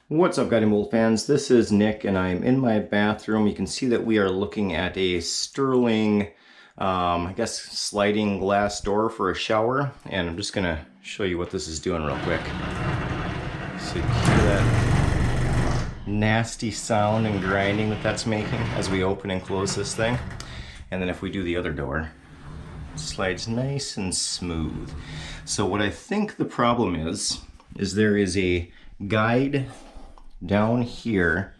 What's up, Guiding Bolt fans? This is Nick, and I'm in my bathroom. You can see that we are looking at a Sterling, I guess, sliding glass door for a shower, and I'm just gonna show you what this is doing real quick. So you hear that nasty sound and grinding that that's making as we open and close this thing. And then if we do the other door, it slides nice and smooth. So what I think the problem is there is a guide down here.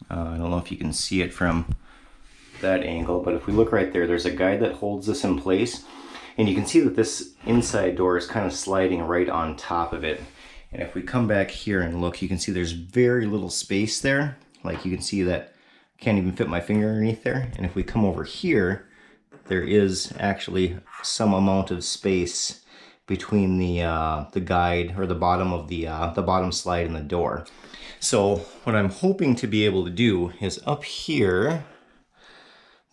I don't know if you can see it from that angle, but if we look right there, there's a guide that holds this in place, and you can see that this inside door is kind of sliding right on top of it. And if we come back here and look, you can see there's very little space there. Like, you can see that I can't even fit my finger underneath there. And if we come over here, there is actually some amount of space between the guide, or the bottom of the bottom slide in the door. So what I'm hoping to be able to do is up here,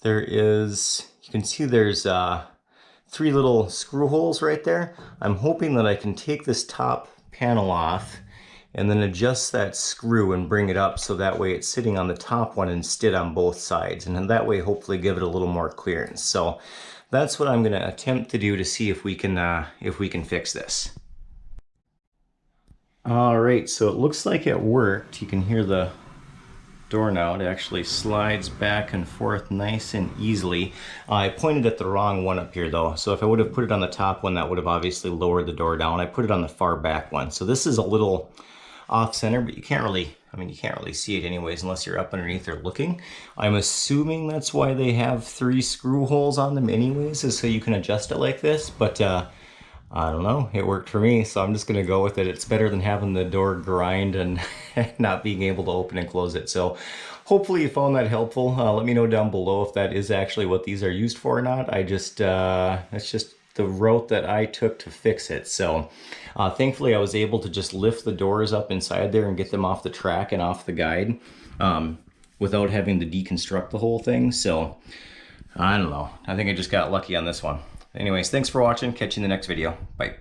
there is, you can see there's 3 little screw holes right there. I'm hoping that I can take this top panel off and then adjust that screw and bring it up so that way it's sitting on the top one instead on both sides, and then that way hopefully give it a little more clearance. So that's what I'm going to attempt to do to see if we can fix this. All right, so it looks like it worked. You can hear the door now. It actually slides back and forth nice and easily. I pointed at the wrong one up here though, so if I would have put it on the top one, that would have obviously lowered the door down. I put it on the far back one. So this is a little off center, but you can't really, you can't really see it anyways unless you're up underneath there looking. I'm assuming that's why they have 3 screw holes on them anyways, is so you can adjust it like this, but I don't know, it worked for me, so I'm just gonna go with it. It's better than having the door grind and not being able to open and close it. So hopefully you found that helpful. Let me know down below if that is actually what these are used for or not. I just, it's just the route that I took to fix it. So thankfully I was able to just lift the doors up inside there and get them off the track and off the guide without having to deconstruct the whole thing. So I don't know, I think I just got lucky on this one. Anyways, thanks for watching. Catch you in the next video. Bye.